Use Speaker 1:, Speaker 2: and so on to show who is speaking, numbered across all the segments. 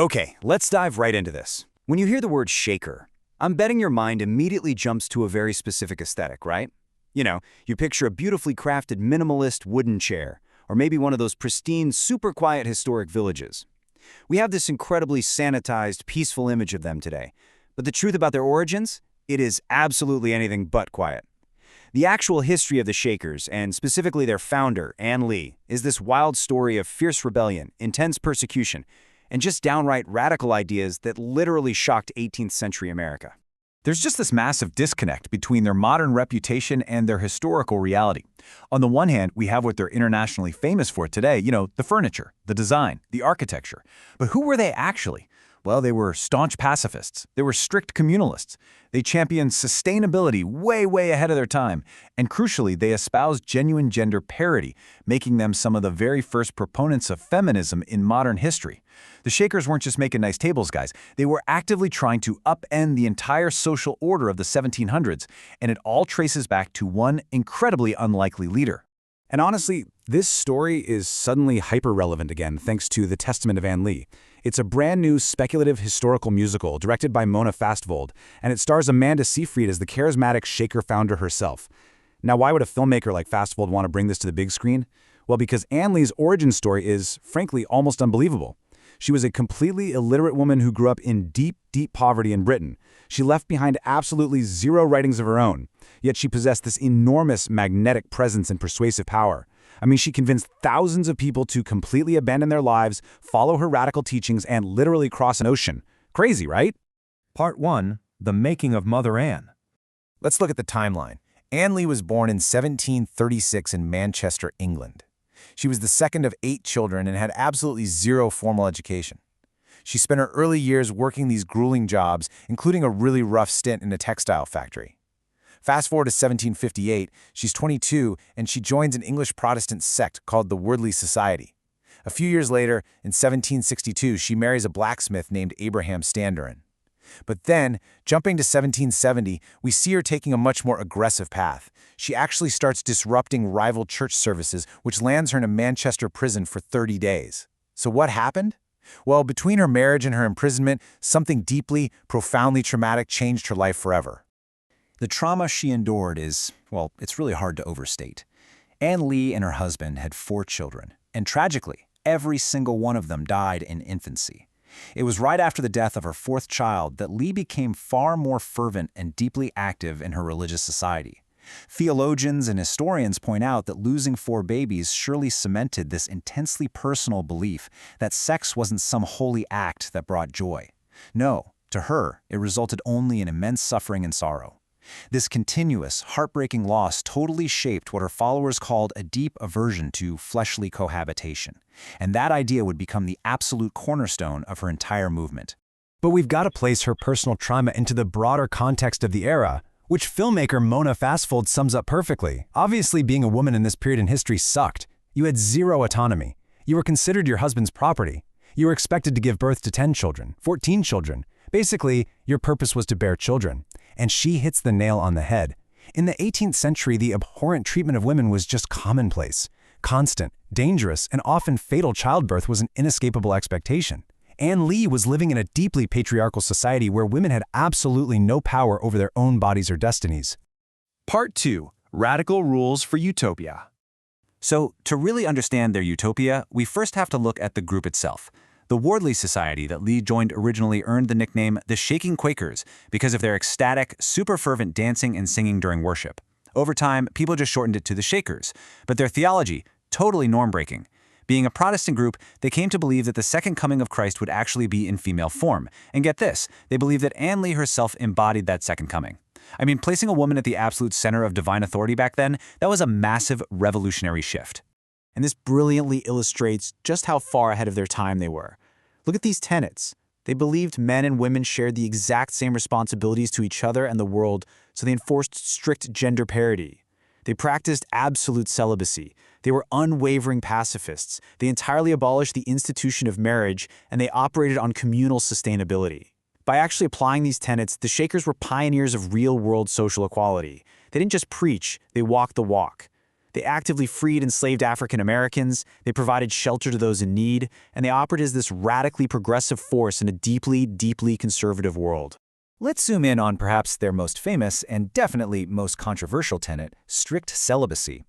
Speaker 1: Okay, let's dive right into this. When you hear the word shaker, I'm betting your mind immediately jumps to a very specific aesthetic, right? You picture a beautifully crafted minimalist wooden chair, or maybe one of those pristine, super quiet historic villages. We have this incredibly sanitized, peaceful image of them today. But the truth about their origins? It is absolutely anything but quiet. The actual history of the Shakers, and specifically their founder, Ann Lee, is this wild story of fierce rebellion, intense persecution, and just downright radical ideas that literally shocked 18th century America.
Speaker 2: There's just this massive disconnect between their modern reputation and their historical reality. On the one hand, we have what they're internationally famous for today, the furniture, the design, the architecture. But who were they actually? Well, they were staunch pacifists. They were strict communalists. They championed sustainability way, way ahead of their time. And crucially, they espoused genuine gender parity, making them some of the very first proponents of feminism in modern history. The Shakers weren't just making nice tables, guys. They were actively trying to upend the entire social order of the 1700s, and it all traces back to one incredibly unlikely leader.
Speaker 3: And honestly, this story is suddenly hyper-relevant again thanks to The Testament of Ann Lee. It's a brand new speculative historical musical directed by Mona Fastvold, and it stars Amanda Seyfried as the charismatic Shaker founder herself. Now, why would a filmmaker like Fastvold want to bring this to the big screen? Well, because Ann Lee's origin story is, frankly, almost unbelievable. She was a completely illiterate woman who grew up in deep, deep poverty in Britain. She left behind absolutely zero writings of her own, yet she possessed this enormous magnetic presence and persuasive power. I mean, she convinced thousands of people to completely abandon their lives, follow her radical teachings, and literally cross an ocean. Crazy, right?
Speaker 4: Part 1. The Making of Mother Ann.
Speaker 5: Let's look at the timeline. Ann Lee was born in 1736 in Manchester, England. She was the second of 8 children and had absolutely zero formal education. She spent her early years working these grueling jobs, including a really rough stint in a textile factory. Fast forward to 1758, she's 22, and she joins an English Protestant sect called the Wordley Society. A few years later, in 1762, she marries a blacksmith named Abraham Standerin. But then, jumping to 1770, we see her taking a much more aggressive path. She actually starts disrupting rival church services, which lands her in a Manchester prison for 30 days. So what happened? Well, between her marriage and her imprisonment, something deeply, profoundly traumatic changed her life forever.
Speaker 1: The trauma she endured is, well, it's really hard to overstate. Ann Lee and her husband had 4 children, and tragically, every single one of them died in infancy. It was right after the death of her 4th child that Lee became far more fervent and deeply active in her religious society. Theologians and historians point out that losing 4 babies surely cemented this intensely personal belief that sex wasn't some holy act that brought joy. No, to her, it resulted only in immense suffering and sorrow. This continuous, heartbreaking loss totally shaped what her followers called a deep aversion to fleshly cohabitation, and that idea would become the absolute cornerstone of her entire movement.
Speaker 3: But we've got to place her personal trauma into the broader context of the era, which filmmaker Mona Fastvold sums up perfectly. Obviously, being a woman in this period in history sucked. You had zero autonomy. You were considered your husband's property. You were expected to give birth to 10 children, 14 children. Basically, your purpose was to bear children. And she hits the nail on the head. In the 18th century, the abhorrent treatment of women was just commonplace. Constant, dangerous, and often fatal childbirth was an inescapable expectation. Ann Lee was living in a deeply patriarchal society where women had absolutely no power over their own bodies or destinies.
Speaker 4: Part 2. Radical Rules for Utopia.
Speaker 1: So, to really understand their utopia, we first have to look at the group itself. The Wordley Society that Lee joined originally earned the nickname the Shaking Quakers because of their ecstatic, super fervent dancing and singing during worship. Over time, people just shortened it to the Shakers, but their theology, totally norm-breaking. Being a Protestant group, they came to believe that the second coming of Christ would actually be in female form. And get this, they believed that Ann Lee herself embodied that second coming. I mean, placing a woman at the absolute center of divine authority back then, that was a massive revolutionary shift.
Speaker 6: And this brilliantly illustrates just how far ahead of their time they were. Look at these tenets. They believed men and women shared the exact same responsibilities to each other and the world, so they enforced strict gender parity. They practiced absolute celibacy. They were unwavering pacifists. They entirely abolished the institution of marriage, and they operated on communal sustainability. By actually applying these tenets, the Shakers were pioneers of real-world social equality. They didn't just preach, they walked the walk. They actively freed enslaved African Americans, they provided shelter to those in need, and they operated as this radically progressive force in a deeply, deeply conservative world.
Speaker 1: Let's zoom in on perhaps their most famous and definitely most controversial tenet, strict celibacy.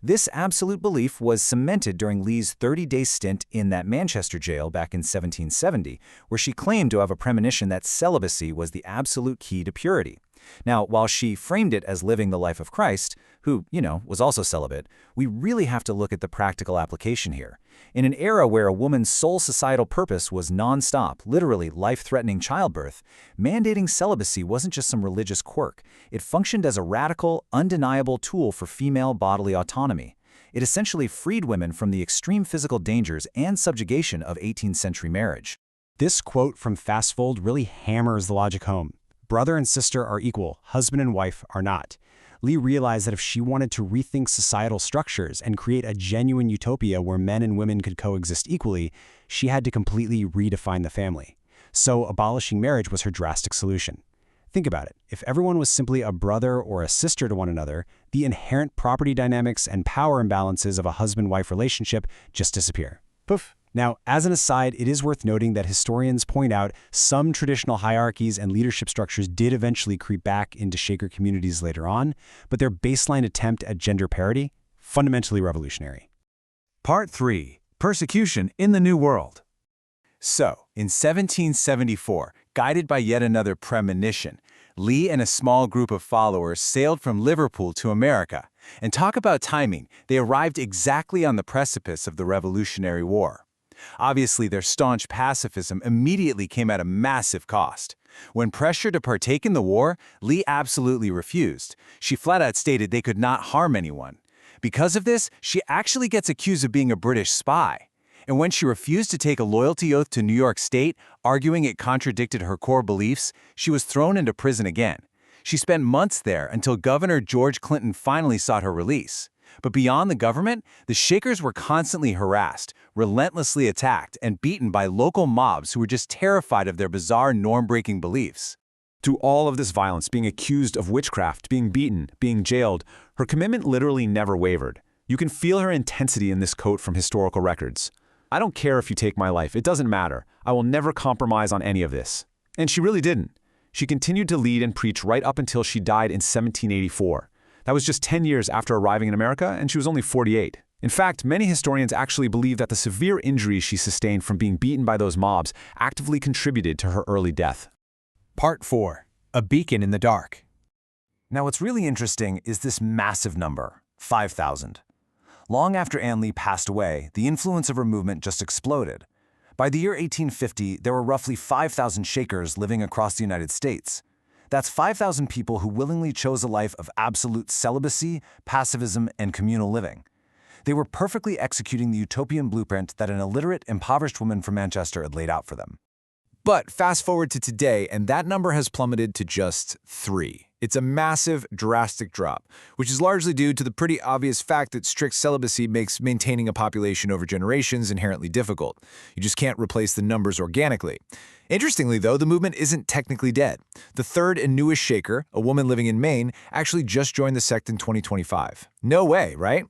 Speaker 1: This absolute belief was cemented during Lee's 30-day stint in that Manchester jail back in 1770, where she claimed to have a premonition that celibacy was the absolute key to purity. Now, while she framed it as living the life of Christ, who, was also celibate, we really have to look at the practical application here. In an era where a woman's sole societal purpose was nonstop, literally life-threatening childbirth, mandating celibacy wasn't just some religious quirk. It functioned as a radical, undeniable tool for female bodily autonomy. It essentially freed women from the extreme physical dangers and subjugation of 18th century marriage.
Speaker 3: This quote from Fastfold really hammers the logic home. Brother and sister are equal, husband and wife are not. Lee realized that if she wanted to rethink societal structures and create a genuine utopia where men and women could coexist equally, she had to completely redefine the family. So abolishing marriage was her drastic solution. Think about it. If everyone was simply a brother or a sister to one another, the inherent property dynamics and power imbalances of a husband-wife relationship just disappear. Poof. Now, as an aside, it is worth noting that historians point out some traditional hierarchies and leadership structures did eventually creep back into Shaker communities later on, but their baseline attempt at gender parity, fundamentally revolutionary.
Speaker 4: Part 3. Persecution in the New World.
Speaker 5: So, in 1774, guided by yet another premonition, Lee and a small group of followers sailed from Liverpool to America. And talk about timing, they arrived exactly on the precipice of the Revolutionary War. Obviously, their staunch pacifism immediately came at a massive cost. When pressured to partake in the war, Lee absolutely refused. She flat out stated they could not harm anyone. Because of this, she actually gets accused of being a British spy. And when she refused to take a loyalty oath to New York State, arguing it contradicted her core beliefs, she was thrown into prison again. She spent months there until Governor George Clinton finally sought her release. But beyond the government, the Shakers were constantly harassed, relentlessly attacked, and beaten by local mobs who were just terrified of their bizarre norm-breaking beliefs.
Speaker 3: Through all of this violence, being accused of witchcraft, being beaten, being jailed, her commitment literally never wavered. You can feel her intensity in this quote from historical records. "I don't care if you take my life, it doesn't matter. I will never compromise on any of this." And she really didn't. She continued to lead and preach right up until she died in 1784. That was just 10 years after arriving in America, and she was only 48. In fact, many historians actually believe that the severe injuries she sustained from being beaten by those mobs actively contributed to her early death.
Speaker 4: Part 4. A beacon in the dark.
Speaker 1: Now, what's really interesting is this massive number, 5,000. Long after Ann Lee passed away, the influence of her movement just exploded. By the year 1850, there were roughly 5,000 Shakers living across the United States. That's 5,000 people who willingly chose a life of absolute celibacy, pacifism, and communal living. They were perfectly executing the utopian blueprint that an illiterate, impoverished woman from Manchester had laid out for them.
Speaker 5: But fast forward to today, and that number has plummeted to just 3. It's a massive, drastic drop, which is largely due to the pretty obvious fact that strict celibacy makes maintaining a population over generations inherently difficult. You just can't replace the numbers organically. Interestingly, though, the movement isn't technically dead. The third and newest Shaker, a woman living in Maine, actually just joined the sect in 2025. No way, right?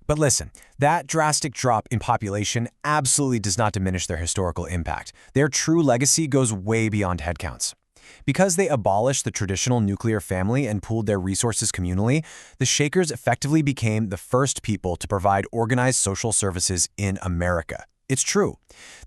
Speaker 4: But listen, that drastic drop in population absolutely does not diminish their historical impact. Their true legacy goes way beyond headcounts. Because they abolished the traditional nuclear family and pooled their resources communally, the Shakers effectively became the first people to provide organized social services in America. It's true.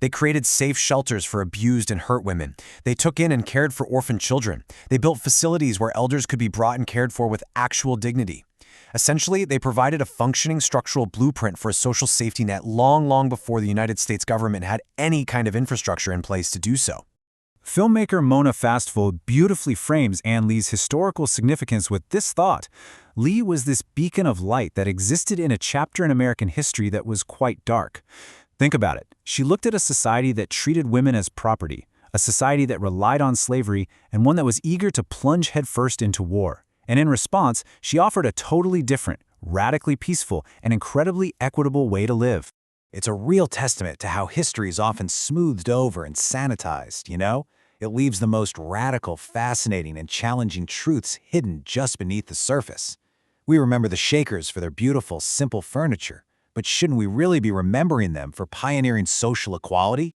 Speaker 4: They created safe shelters for abused and hurt women. They took in and cared for orphan children. They built facilities where elders could be brought and cared for with actual dignity. Essentially, they provided a functioning structural blueprint for a social safety net long before the United States government had any kind of infrastructure in place to do so.
Speaker 1: Filmmaker Mona Fastfold beautifully frames Ann Lee's historical significance with this thought. Lee was this beacon of light that existed in a chapter in American history that was quite dark. Think about it. She looked at a society that treated women as property, a society that relied on slavery, and one that was eager to plunge headfirst into war. And in response, she offered a totally different, radically peaceful, and incredibly equitable way to live. It's a real testament to how history is often smoothed over and sanitized, It leaves the most radical, fascinating, and challenging truths hidden just beneath the surface.
Speaker 2: We remember the Shakers for their beautiful, simple furniture, but shouldn't we really be remembering them for pioneering social equality?